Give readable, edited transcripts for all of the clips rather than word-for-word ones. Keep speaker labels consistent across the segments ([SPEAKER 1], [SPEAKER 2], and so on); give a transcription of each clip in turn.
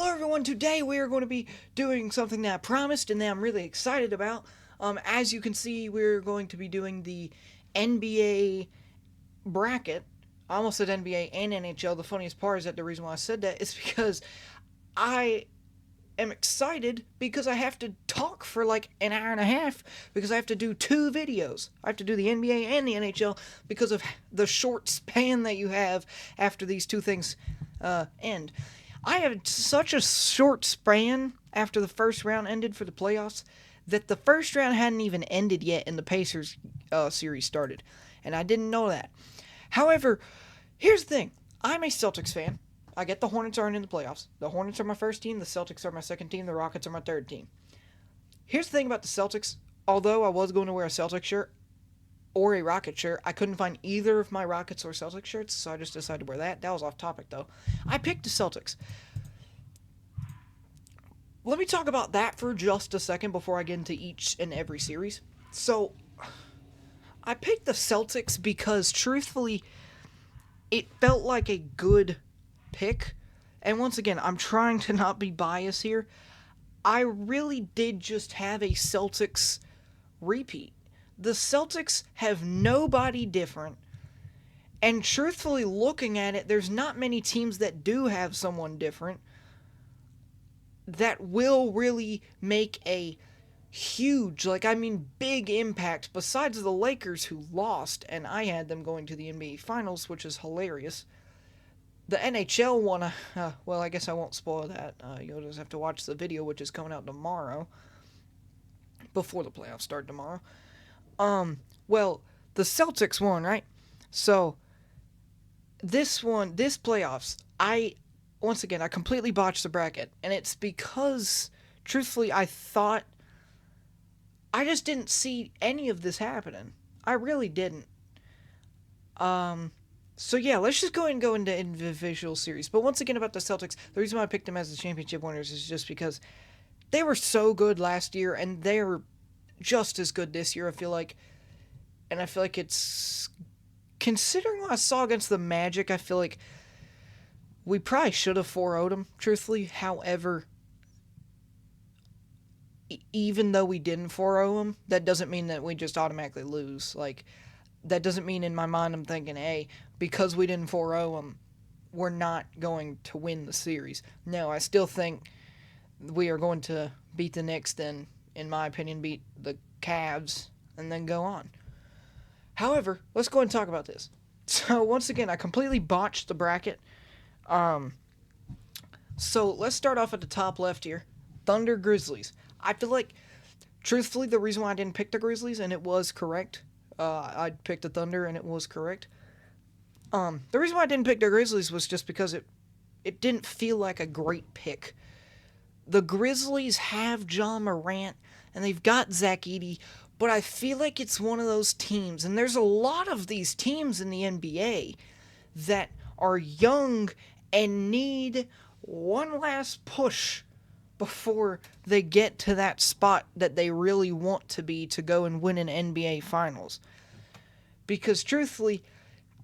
[SPEAKER 1] Hello everyone, today we are going to be doing something that I promised and that I'm really excited about. As you can see, we're going to be doing the NBA bracket. I almost said NBA and NHL. The funniest part is that the reason why I said that is because I am excited because I have to talk for like an hour and a half because I have to do two videos. I have to do the NBA and the NHL because of the short span that you have after these two things end. I had such a short span after the first round ended for the playoffs that the first round hadn't even ended yet and the Pacers series started. And I didn't know that. However, here's the thing. I'm a Celtics fan. I get the Hornets aren't in the playoffs. The Hornets are my first team. The Celtics are my second team. The Rockets are my third team. Here's the thing about the Celtics. Although I was going to wear a Celtics shirt or a Rocket shirt, I couldn't find either of my Rockets or Celtics shirts, so I just decided to wear that. That was off topic, though. I picked the Celtics. Let me talk about that for just a second before I get into each and every series. So, I picked the Celtics because, truthfully, it felt like a good pick. And once again, I'm trying to not be biased here. I really did just have a Celtics repeat. The Celtics have nobody different. And truthfully, looking at it, there's not many teams that do have someone different that will really make a huge, big impact besides the Lakers who lost, and I had them going to the NBA Finals, which is hilarious. The NHL one, well, I guess I won't spoil that. You'll just have to watch the video, which is coming out tomorrow, before the playoffs start tomorrow. Well, the Celtics won, right? So, this playoffs, once again, I completely botched the bracket, and it's because, truthfully, I just didn't see any of this happening. I really didn't. So yeah, let's just go ahead and go into individual series. But once again, about the Celtics, the reason why I picked them as the championship winners is just because they were so good last year, and they're just as good this year, I feel like. And I feel like it's... Considering what I saw against the Magic, I feel like we probably should have 4-0'd them, truthfully. However, even though we didn't 4-0 them, that doesn't mean that we just automatically lose. Like, that doesn't mean in my mind I'm thinking, hey, because we didn't 4-0 them, we're not going to win the series. No, I still think we are going to beat the Knicks, then, in my opinion, beat the Cavs, and then go on. However, let's go ahead and talk about this. So, once again, I completely botched the bracket. So, let's start off at the top left here. Thunder Grizzlies. I feel like, truthfully, the reason why I didn't pick the Grizzlies, and it was correct, I picked the Thunder, and it was correct. The reason why I didn't pick the Grizzlies was just because it didn't feel like a great pick. The Grizzlies have Ja Morant, and they've got Zach Edey, but I feel like it's one of those teams, and there's a lot of these teams in the NBA that are young and need one last push before they get to that spot that they really want to be to go and win an NBA Finals. Because truthfully,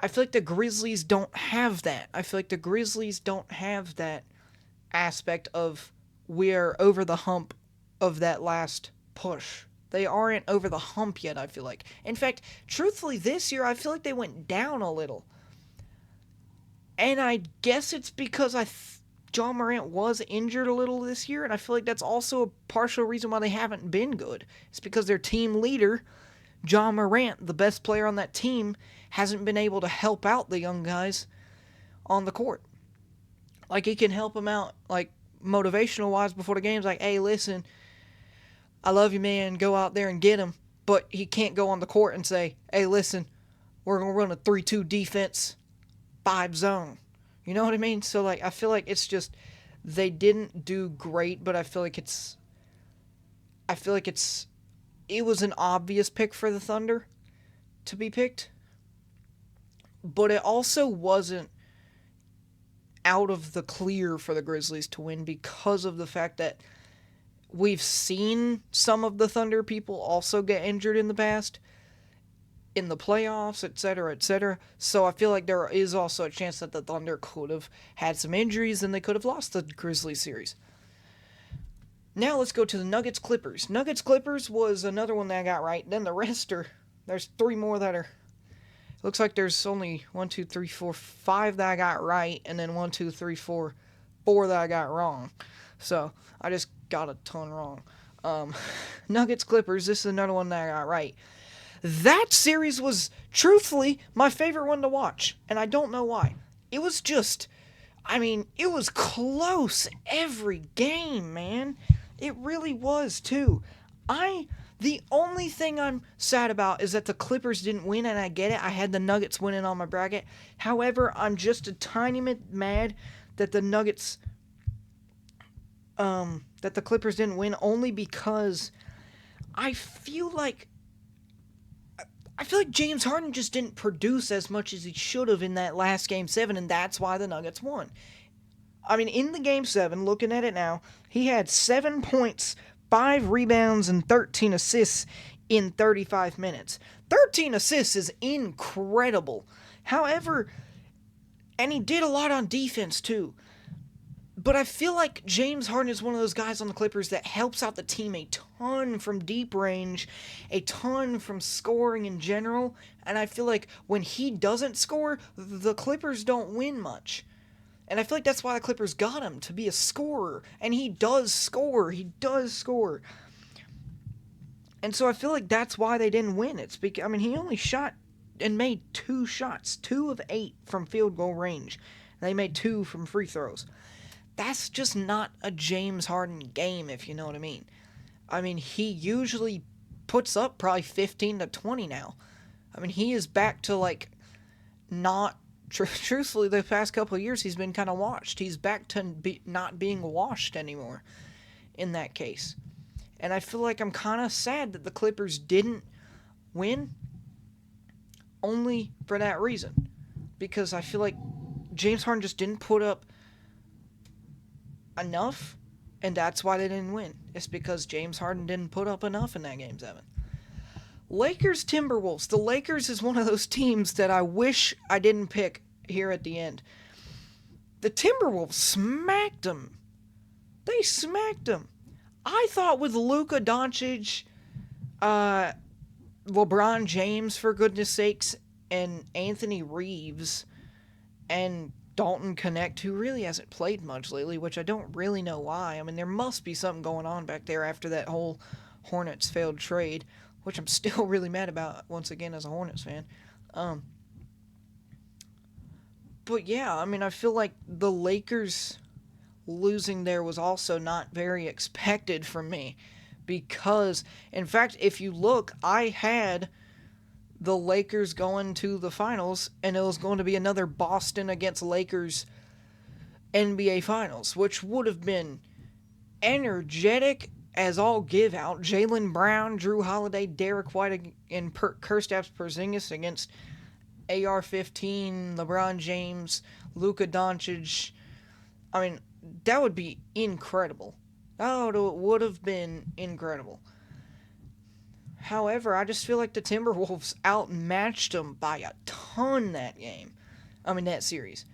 [SPEAKER 1] I feel like the Grizzlies don't have that. I feel like the Grizzlies don't have that aspect of we're over the hump of that last push. They aren't over the hump yet, I feel like. In fact, truthfully, this year, I feel like they went down a little. And I guess it's because Ja Morant was injured a little this year, and I feel like that's also a partial reason why they haven't been good. It's because their team leader, Ja Morant, the best player on that team, hasn't been able to help out the young guys on the court. Like, he can help them out, like, motivational wise before the games, like, hey, listen, I love you, man, go out there and get him. But he can't go on the court and say, hey, listen, we're going to run a 3-2 defense, 5 zone. You know what I mean? So, like, I feel like it's just, they didn't do great, but I feel like it was an obvious pick for the Thunder to be picked. But it also wasn't out of the clear for the Grizzlies to win because of the fact that we've seen some of the Thunder people also get injured in the past. in the playoffs, etc., etc. So I feel like there is also a chance that the Thunder could have had some injuries and they could have lost the Grizzlies series. Now let's go to the Nuggets Clippers. Nuggets Clippers was another one that I got right. Then the rest are, there's three more that are, looks like there's only 1, 2, 3, 4, 5 that I got right, and then 1, 2, 3, 4, 4 that I got wrong. So I just got a ton wrong. Nuggets Clippers, this is another one that I got right. That series was truthfully my favorite one to watch, and I don't know why. It was just, I mean, it was close every game, man. It really was too. The only thing I'm sad about is that the Clippers didn't win, and I get it. I had the Nuggets winning on my bracket. However, I'm just a tiny bit mad that the Nuggets, that the Clippers didn't win, only because I feel like James Harden just didn't produce as much as he should have in that last Game 7, and that's why the Nuggets won. I mean, in the Game 7, looking at it now, he had 7 points, 5 rebounds, and 13 assists in 35 minutes. 13 assists is incredible. However, and he did a lot on defense too. But I feel like James Harden is one of those guys on the Clippers that helps out the team a ton from deep range, a ton from scoring in general, and I feel like when he doesn't score, the Clippers don't win much. And I feel like that's why the Clippers got him, to be a scorer. And he does score. He does score. And so I feel like that's why they didn't win. It's because, I mean, he only shot and made 2 shots, 2 of 8 from field goal range. They made 2 from free throws. That's just not a James Harden game, if you know what I mean. I mean, he usually puts up probably 15 to 20 now. I mean, he is back to, like, not... Truthfully, the past couple of years, he's been kind of washed. He's back to not being washed anymore in that case. And I feel like I'm kind of sad that the Clippers didn't win only for that reason. Because I feel like James Harden just didn't put up enough, and that's why they didn't win. It's because James Harden didn't put up enough in that Game 7. Lakers Timberwolves. The Lakers is one of those teams that I wish I didn't pick here at the end. The Timberwolves smacked them. They smacked them. I thought with Luka Doncic, LeBron James, for goodness sakes, and Anthony Reeves, and Dalton Connect, who really hasn't played much lately, which I don't really know why. I mean, there must be something going on back there after that whole Hornets failed trade, which I'm still really mad about, once again, as a Hornets fan. But yeah, I mean, I feel like the Lakers losing there was also not very expected from me. Because, in fact, if you look, I had the Lakers going to the finals, and it was going to be another Boston against Lakers NBA Finals, which would have been energetic as all give out. Jaylen Brown, Drew Holiday, Derek White, and Kristaps Porzingis against AR-15, LeBron James, Luka Doncic. I mean, that would be incredible. That would have been incredible. However, I just feel like the Timberwolves outmatched them by a ton that game. I mean, that series.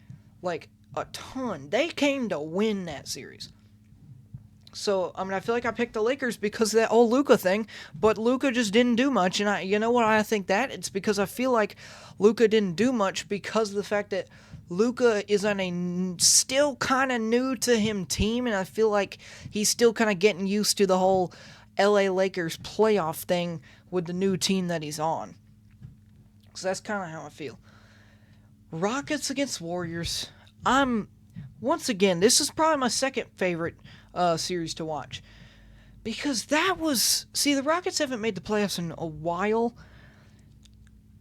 [SPEAKER 1] Like, a ton. They came to win that series. So, I mean, I feel like I picked the Lakers because of that old Luka thing, but Luka just didn't do much, and you know what I think that? It's because I feel like Luka didn't do much because of the fact that Luka is on a still kind of new to him team, and I feel like he's still kind of getting used to the whole LA Lakers playoff thing with the new team that he's on. So that's kind of how I feel. Rockets against Warriors. Once again, this is probably my second favorite series to watch. Because the Rockets haven't made the playoffs in a while,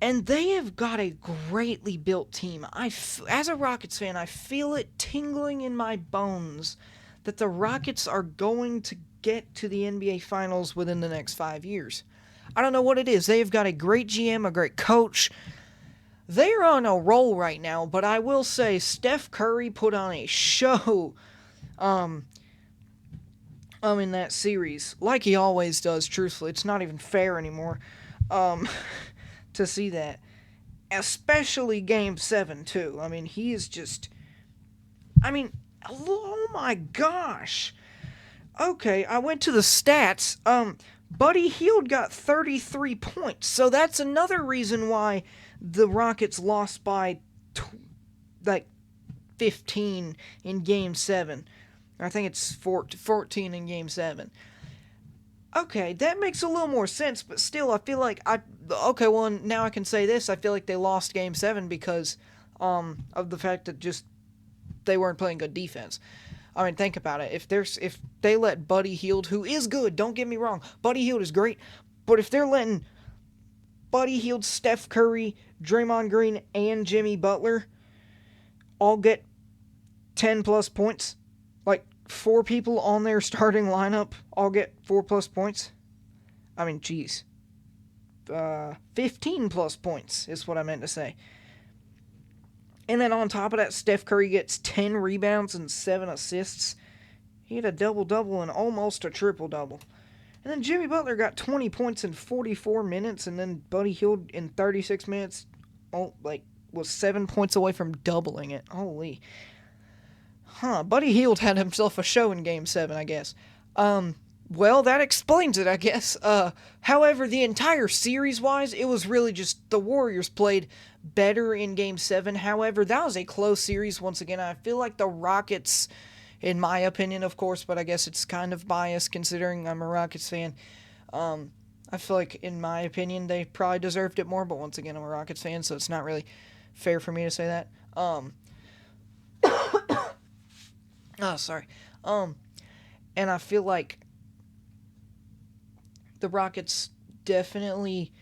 [SPEAKER 1] and they have got a greatly built team. As a Rockets fan, I feel it tingling in my bones that the Rockets are going to get to the NBA Finals within the next 5 years. I don't know what it is. They have got a great GM, a great coach. They're on a roll right now, but I will say Steph Curry put on a show in that series, like he always does, truthfully. It's not even fair anymore. To to see that. Especially Game 7, too. I mean, he is just... I mean, oh my gosh. Okay, I went to the stats. Buddy Hield got 33 points. So that's another reason why the Rockets lost by, 15 in Game 7. I think it's 14 in Game 7. Okay, that makes a little more sense, but still, I feel like now I can say this. I feel like they lost Game 7 because of the fact that just they weren't playing good defense. I mean, think about it. If they let Buddy Hield, who is good, don't get me wrong, Buddy Hield is great, but if they're letting Buddy Hield, Steph Curry, Draymond Green, and Jimmy Butler all get 10-plus points, like 4 people on their starting lineup all get 4-plus points. I mean, geez. 15-plus points is what I meant to say. And then on top of that, Steph Curry gets 10 rebounds and 7 assists. He had a double-double and almost a triple-double. And then Jimmy Butler got 20 points in 44 minutes, and then Buddy Hield in 36 minutes was 7 points away from doubling it. Holy. Buddy Hield had himself a show in Game 7, I guess. Well, that explains it, I guess. However, the entire series-wise, it was really just the Warriors played better in Game 7. However, that was a close series once again. I feel like the Rockets, in my opinion, of course, but I guess it's kind of biased considering I'm a Rockets fan. I feel like, in my opinion, they probably deserved it more, but once again, I'm a Rockets fan, so it's not really fair for me to say that. Sorry. And I feel like the Rockets definitely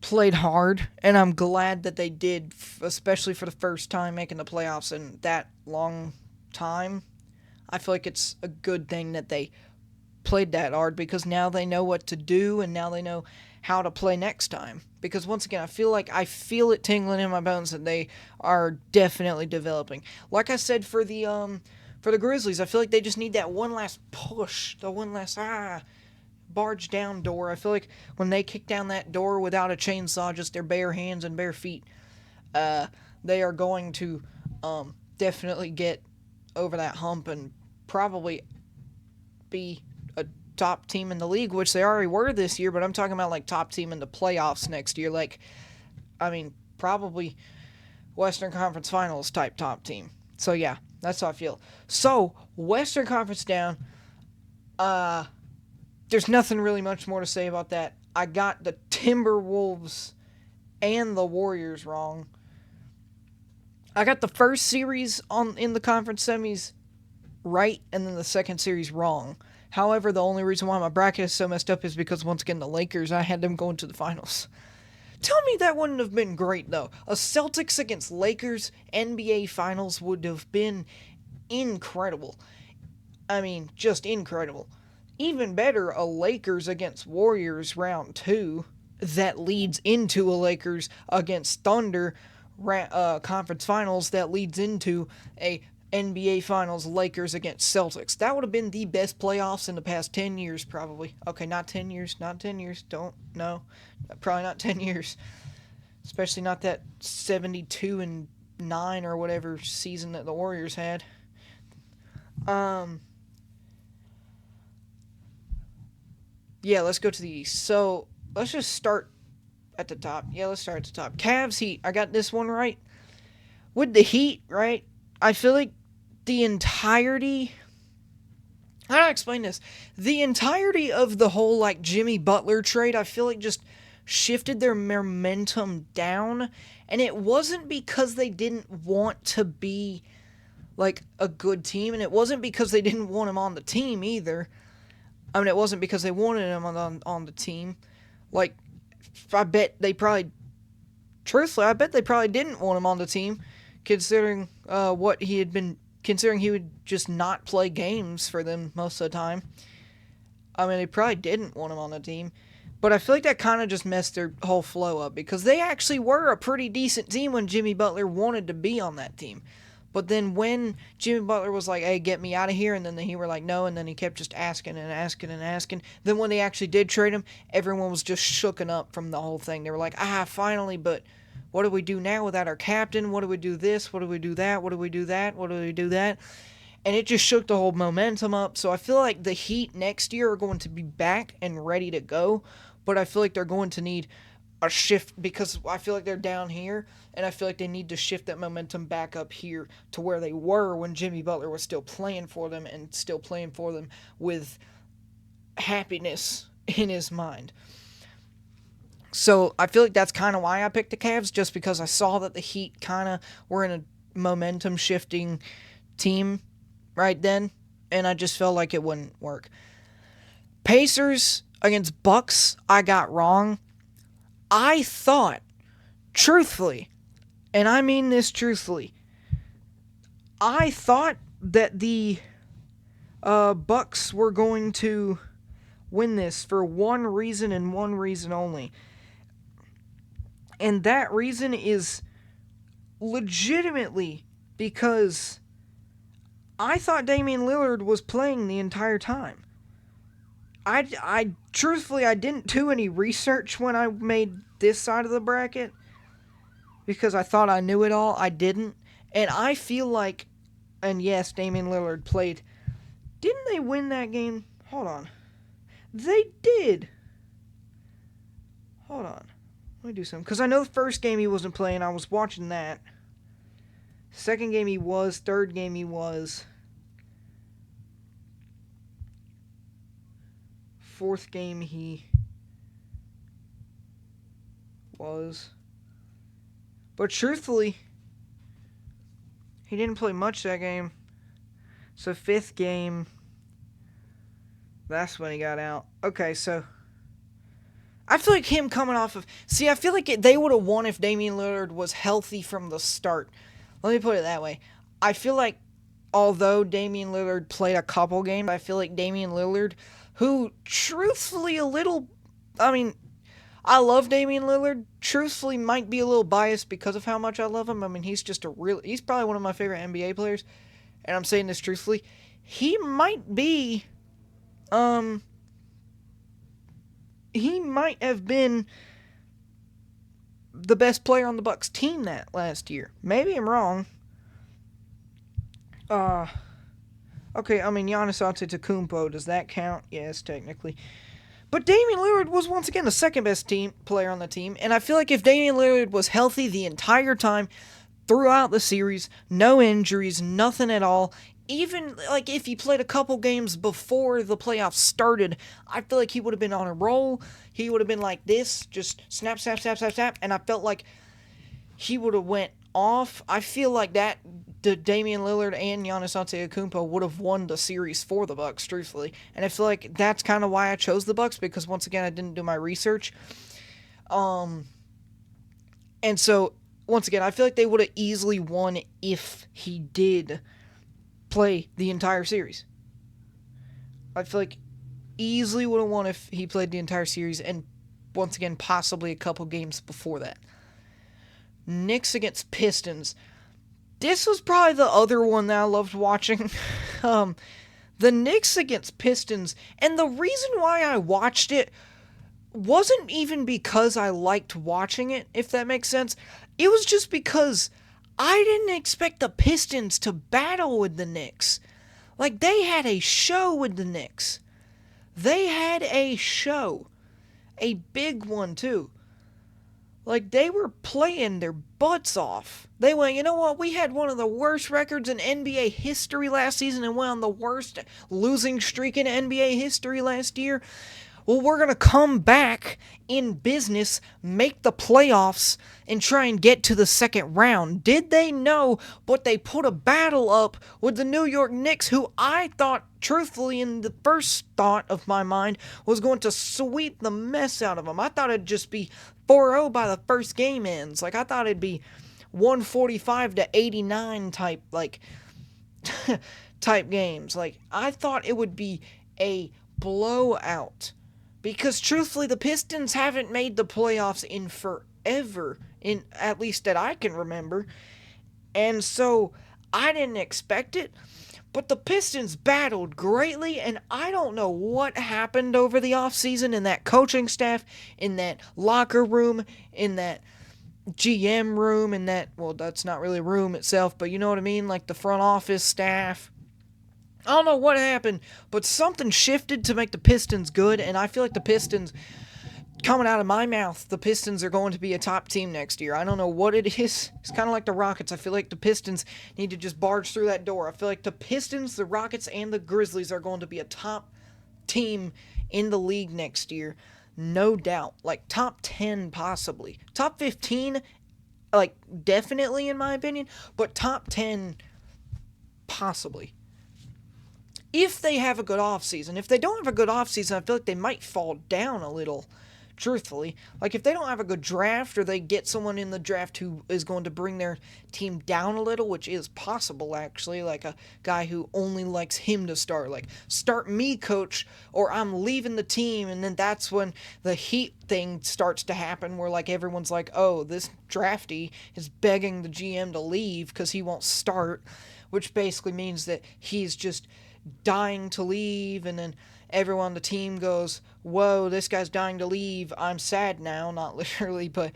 [SPEAKER 1] played hard, and I'm glad that they did, especially for the first time making the playoffs in that long time. I feel like it's a good thing that they played that hard because now they know what to do, and now they know how to play next time. Because once again, I feel it tingling in my bones that they are definitely developing. Like I said for the Grizzlies, I feel like they just need that one last push, the one last barge down door. I feel like when they kick down that door without a chainsaw, just their bare hands and bare feet, they are going to definitely get over that hump and probably be a top team in the league, which they already were this year, but I'm talking about like top team in the playoffs next year. Probably Western Conference Finals type top team. So yeah, that's how I feel. So, Western Conference down. There's nothing really much more to say about that. I got the Timberwolves and the Warriors wrong. I got the first series in the conference semis right, and then the second series wrong. However, the only reason why my bracket is so messed up is because, once again, the Lakers, I had them going to the finals. Tell me that wouldn't have been great, though. A Celtics against Lakers NBA Finals would have been incredible. I mean, just incredible. Even better, a Lakers against Warriors round 2 that leads into a Lakers against Thunder conference finals that leads into a NBA Finals Lakers against Celtics. That would have been the best playoffs in the past 10 years, probably. Okay, not 10 years. Don't know. Probably not 10 years. Especially not that 72-9 or whatever season that the Warriors had. Yeah, let's go to the East. So, let's just start at the top. Yeah, let's start at the top. Cavs, Heat. I got this one right. With the Heat, right? I feel like the entirety... How do I explain this? The entirety of the whole, Jimmy Butler trade, I feel like just shifted their momentum down. And it wasn't because they didn't want to be, a good team. And it wasn't because they didn't want him on the team, either. I mean, it wasn't because they wanted him on the team. I bet they probably didn't want him on the team, considering what he had been, considering he would just not play games for them most of the time. I mean, they probably didn't want him on the team. But I feel like that kind of just messed their whole flow up, because they actually were a pretty decent team when Jimmy Butler wanted to be on that team. But then when Jimmy Butler was like, hey, get me out of here, and then he were like, no, and then he kept just asking and asking and asking. Then when they actually did trade him, everyone was just shooken up from the whole thing. They were like, finally, but what do we do now without our captain? What do we do this? What do we do that? What do we do that? What do we do that? And it just shook the whole momentum up. So I feel like the Heat next year are going to be back and ready to go, but I feel like they're going to need a shift because I feel like they're down here, and I feel like they need to shift that momentum back up here to where they were when Jimmy Butler was still playing for them and still playing for them with happiness in his mind. So I feel like that's kind of why I picked the Cavs, just because I saw that the Heat kind of were in a momentum shifting team right then, and I just felt like it wouldn't work. Pacers against Bucks, I got wrong. I thought, truthfully, and I mean this truthfully, I thought that the Bucks were going to win this for one reason and one reason only. And that reason is legitimately because I thought Damian Lillard was playing the entire time. I truthfully, I didn't do any research when I made this side of the bracket because I thought I knew it all. I didn't. And I feel like, and yes, Damian Lillard played. Didn't they win that game? Hold on. They did. Hold on. Let me do something. Because I know the first game he wasn't playing. I was watching that. Second game he was. Third game he was. Fourth game he was. But truthfully, he didn't play much that game. So fifth game, that's when he got out. Okay, so I feel like him coming off of... See, I feel like they would have won if Damian Lillard was healthy from the start. Let me put it that way. I feel like although Damian Lillard played a couple games, I feel like Damian Lillard, who truthfully I love Damian Lillard, truthfully might be a little biased because of how much I love him. I mean, he's probably one of my favorite NBA players, and I'm saying this truthfully. He might be, he might have been the best player on the Bucks team that last year. Maybe I'm wrong. Okay, I mean, Giannis Antetokounmpo, does that count? Yes, technically. But Damian Lillard was once again the second best player on the team, and I feel like if Damian Lillard was healthy the entire time, throughout the series, no injuries, nothing at all, even like if he played a couple games before the playoffs started, I feel like he would have been on a roll. He would have been like this, just snap, snap, snap, snap, snap, and I felt like he would have went off. I feel like that Damian Lillard and Giannis Antetokounmpo would have won the series for the Bucks, truthfully. And I feel like that's kind of why I chose the Bucks, because once again I didn't do my research. And so once again I feel like they would have easily won if he did play the entire series. I feel like easily would have won if he played the entire series, and once again possibly a couple games before that. Knicks against Pistons. This was probably the other one that I loved watching. The Knicks against Pistons. And the reason why I watched it wasn't even because I liked watching it, if that makes sense. It was just because I didn't expect the Pistons to battle with the Knicks. Like, they had a show with the Knicks. They had a show. A big one, too. Like, they were playing their butts off. They went, you know what, we had one of the worst records in NBA history last season and went on the worst losing streak in NBA history last year. Well, we're going to come back in business, make the playoffs, and try and get to the second round. Did they know? But they put a battle up with the New York Knicks, who I thought, truthfully, in the first thought of my mind, was going to sweep the mess out of them. I thought it'd just be 4-0 by the first game ends. Like, I thought it'd be 145 to 89 type, like, type games. Like, I thought it would be a blowout. Because, truthfully, the Pistons haven't made the playoffs in forever, at least that I can remember. And so, I didn't expect it, but the Pistons battled greatly, and I don't know what happened over the offseason in that coaching staff, in that locker room, in that GM room, in that, well, that's not really a room itself, but you know what I mean? Like the front office staff. I don't know what happened, but something shifted to make the Pistons good, and I feel like the Pistons, coming out of my mouth, the Pistons are going to be a top team next year. I don't know what it is. It's kind of like the Rockets. I feel like the Pistons need to just barge through that door. I feel like the Pistons, the Rockets, and the Grizzlies are going to be a top team in the league next year. No doubt. Like top 10 possibly. Top 15, like definitely in my opinion, but top 10 possibly. If they have a good offseason. If they don't have a good offseason, I feel like they might fall down a little, truthfully. Like, if they don't have a good draft or they get someone in the draft who is going to bring their team down a little, which is possible, actually, like a guy who only likes him to start. Like, start me, coach, or I'm leaving the team, and then that's when the Heat thing starts to happen where, like, everyone's like, oh, this drafty is begging the GM to leave because he won't start, which basically means that he's just dying to leave, and then everyone on the team goes, whoa, this guy's dying to leave, I'm sad now, not literally, but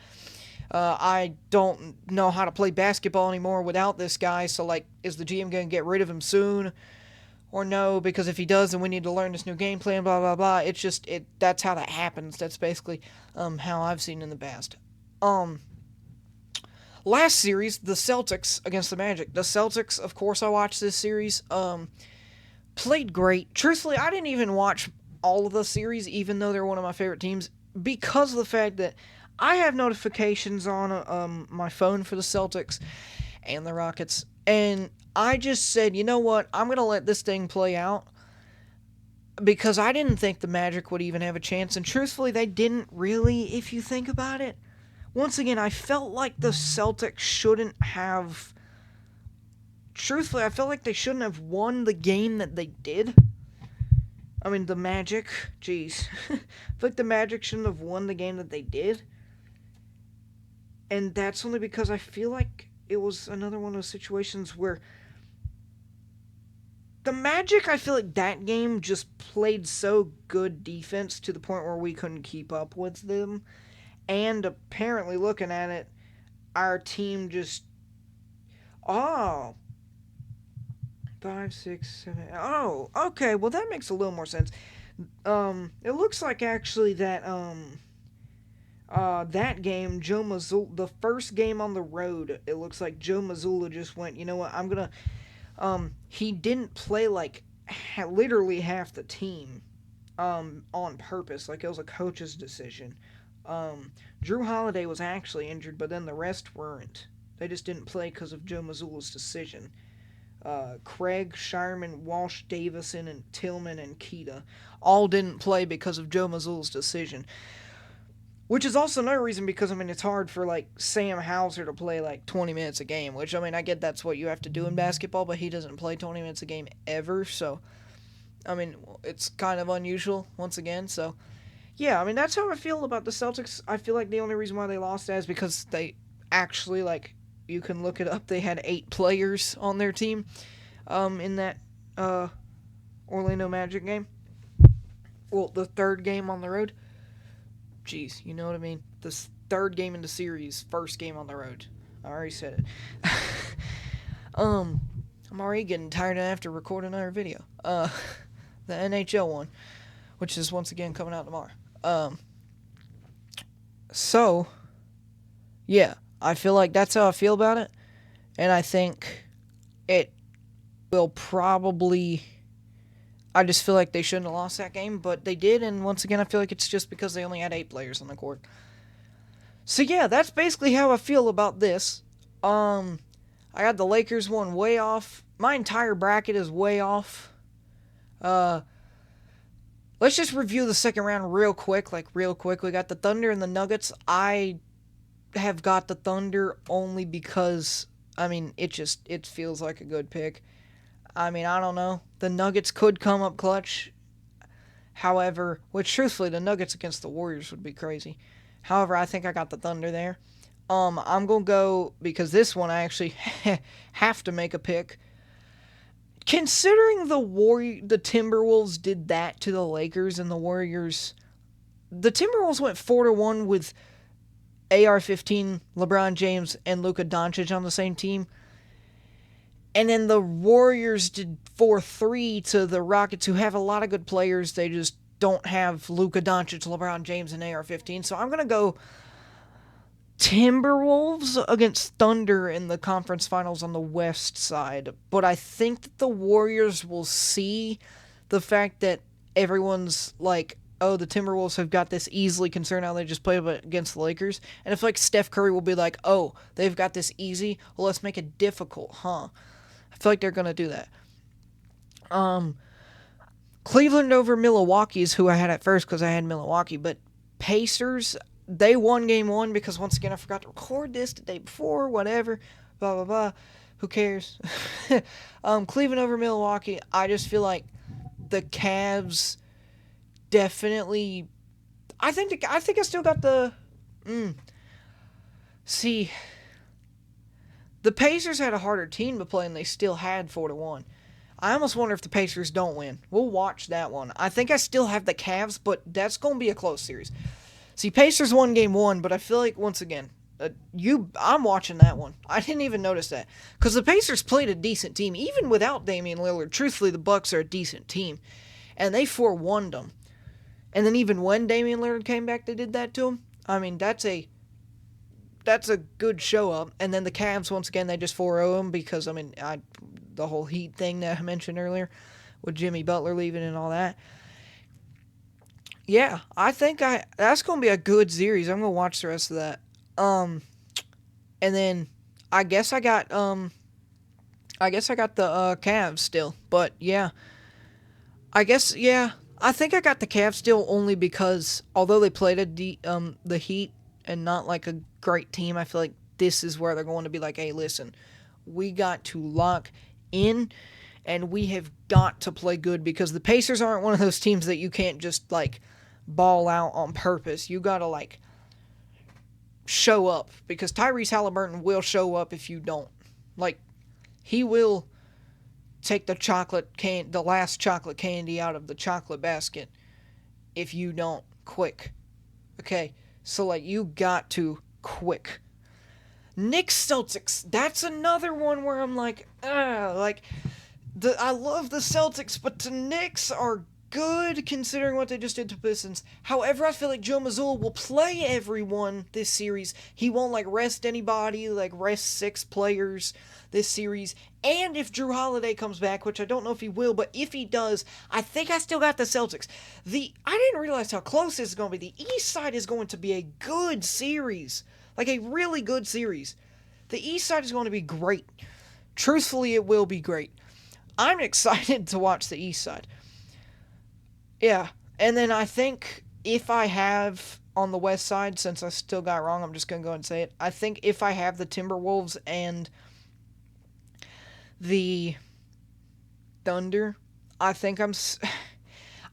[SPEAKER 1] I don't know how to play basketball anymore without this guy, so like, is the GM going to get rid of him soon? Or no, because if he does, then we need to learn this new game plan, blah, blah, blah. It's just, that's how that happens. That's basically how I've seen in the past. Last series, the Celtics against the Magic. The Celtics, of course, I watched this series. Played great. Truthfully, I didn't even watch all of the series, even though they're one of my favorite teams, because of the fact that I have notifications on my phone for the Celtics and the Rockets, and I just said, you know what, I'm going to let this thing play out, because I didn't think the Magic would even have a chance, and truthfully, they didn't really, if you think about it. Once again, I felt like the Celtics shouldn't have... Truthfully, I felt like they shouldn't have won the game that they did. I mean, the Magic. Jeez. I feel like the Magic shouldn't have won the game that they did. And that's only because I feel like it was another one of those situations where the Magic, I feel like that game just played so good defense to the point where we couldn't keep up with them. And apparently, looking at it, our team just... Oh... 5, 6, 7. Oh, okay. Well, that makes a little more sense. It looks like actually that that game, Joe Mazzulla, the first game on the road, it looks like Joe Mazzulla just went, you know what? I'm gonna. He didn't play like literally half the team, on purpose. Like it was a coach's decision. Drew Holiday was actually injured, but then the rest weren't. They just didn't play because of Joe Mazzulla's decision. Craig, Shireman, Walsh, Davison, and Tillman and Keita all didn't play because of Joe Mazzulla's decision. Which is also another reason because, I mean, it's hard for, like, Sam Hauser to play, like, 20 minutes a game. Which, I mean, I get that's what you have to do in basketball, but he doesn't play 20 minutes a game ever. So, I mean, it's kind of unusual, once again. So, yeah, I mean, that's how I feel about the Celtics. I feel like the only reason why they lost that is because they actually, like... You can look it up. They had 8 players on their team in that Orlando Magic game. Well, the third game on the road. Jeez, you know what I mean? The third game in the series, first game on the road. I already said it. I'm already getting tired and I have to record another video. The NHL one, which is once again coming out tomorrow. So, yeah. I feel like that's how I feel about it. And I think it will probably... I just feel like they shouldn't have lost that game, but they did. And once again, I feel like it's just because they only had 8 players on the court. So yeah, that's basically how I feel about this. I got the Lakers one way off. My entire bracket is way off. Let's just review the second round real quick. We got the Thunder and the Nuggets. I have got the Thunder only because, I mean, it feels like a good pick. I mean, I don't know. The Nuggets could come up clutch. However, which truthfully, the Nuggets against the Warriors would be crazy. However, I think I got the Thunder there. I'm gonna go because this one I actually have to make a pick. Considering the Timberwolves did that to the Lakers and the Warriors, the Timberwolves went 4-1 with AR-15, LeBron James, and Luka Doncic on the same team. And then the Warriors did 4-3 to the Rockets, who have a lot of good players. They just don't have Luka Doncic, LeBron James, and AR-15. So I'm going to go Timberwolves against Thunder in the conference finals on the West side. But I think that the Warriors will see the fact that everyone's like, oh, the Timberwolves have got this easily concerned how they just played against the Lakers. And if like Steph Curry will be like, oh, they've got this easy, well, let's make it difficult, huh? I feel like they're going to do that. Cleveland over Milwaukee is who I had at first because I had Milwaukee. But Pacers, they won game one because, once again, I forgot to record this the day before, whatever, blah, blah, blah. Who cares? Cleveland over Milwaukee, I just feel like the Cavs definitely... I think I still got the... See... The Pacers had a harder team to play, and they still had 4-1. I almost wonder if the Pacers don't win. We'll watch that one. I think I still have the Cavs, but that's going to be a close series. See, Pacers won game one, but I feel like, once again, I'm watching that one. I didn't even notice that. Because the Pacers played a decent team. Even without Damian Lillard, truthfully, the Bucks are a decent team. And they 4-1'd them. And then even when Damian Lillard came back, they did that to him. I mean, that's a good show up. And then the Cavs, once again, they just 4-0 them because, I mean, the whole Heat thing that I mentioned earlier with Jimmy Butler leaving and all that. Yeah, I think that's going to be a good series. I'm going to watch the rest of that. And then I guess I got the Cavs still. But yeah. I think I got the Cavs still only because although they played the Heat and not like a great team, I feel like this is where they're going to be like, hey, listen, we got to lock in and we have got to play good because the Pacers aren't one of those teams that you can't just like ball out on purpose. You got to like show up because Tyrese Halliburton will show up if you don't. Like, he will take the last chocolate candy out of the chocolate basket if you don't quick. Okay, so like you got to quick. Knicks Celtics, that's another one where I'm like, I love the Celtics, but the Knicks are good considering what they just did to Pistons. However, I feel like Joe Mazzulla will play everyone this series. He won't like rest anybody, like rest 6 players this series. And if Jrue Holiday comes back, which I don't know if he will, but if he does, I think I still got the Celtics. I didn't realize how close this is going to be. The East side is going to be a good series. Like a really good series. The East side is going to be great. Truthfully, it will be great. I'm excited to watch the East side. Yeah, and then I think if I have on the West side, since I still got it wrong, I'm just going to go ahead and say it. I think if I have the Timberwolves and the Thunder, I think I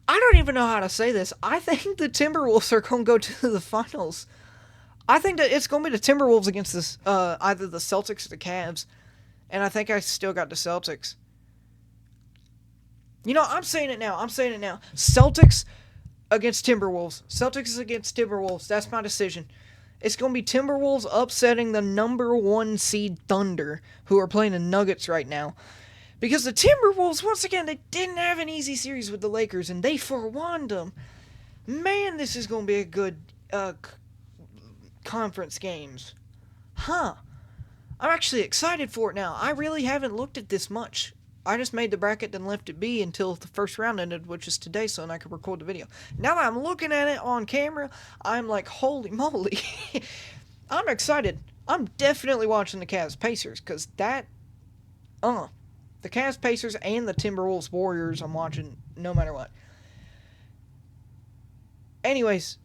[SPEAKER 1] don't even know how to say this. I think the Timberwolves are going to go to the finals. I think that it's going to be the Timberwolves against either the Celtics or the Cavs, and I think I still got the Celtics. You know, I'm saying it now. Celtics against Timberwolves. Celtics against Timberwolves. That's my decision. It's going to be Timberwolves upsetting the number 1 seed Thunder, who are playing the Nuggets right now. Because the Timberwolves, once again, they didn't have an easy series with the Lakers, and they 4-1'd them. Man, this is going to be a good conference games. Huh. I'm actually excited for it now. I really haven't looked at this much. I just made the bracket and left it be until the first round ended, which is today, so I could record the video. Now that I'm looking at it on camera, I'm like, holy moly. I'm excited. I'm definitely watching the Cavs Pacers, because the Cavs Pacers and the Timberwolves Warriors I'm watching no matter what. Anyways,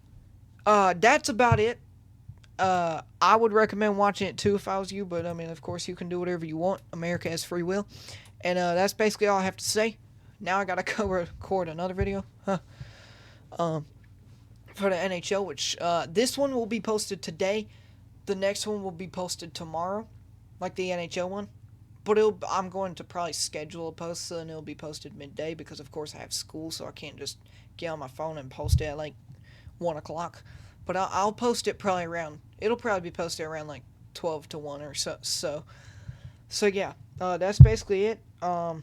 [SPEAKER 1] that's about it. I would recommend watching it too if I was you, but I mean, of course, you can do whatever you want. America has free will. And that's basically all I have to say. Now I gotta go record another video. For the NHL, which this one will be posted today. The next one will be posted tomorrow, like the NHL one. But I'm going to probably schedule a post and it'll be posted midday because of course I have school, so I can't just get on my phone and post it at like 1 o'clock. But I'll post it probably around. It'll probably be posted around like 12 to 1 or so. So yeah, that's basically it. Yeah,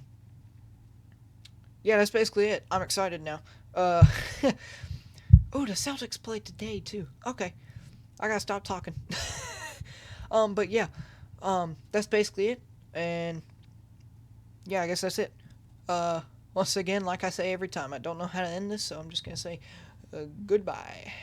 [SPEAKER 1] that's basically it. I'm excited now. Uh, oh, the Celtics played today too. Okay, I gotta stop talking. But yeah, that's basically it. And yeah, I guess that's it. Once again, like I say every time, I don't know how to end this, so I'm just gonna say goodbye.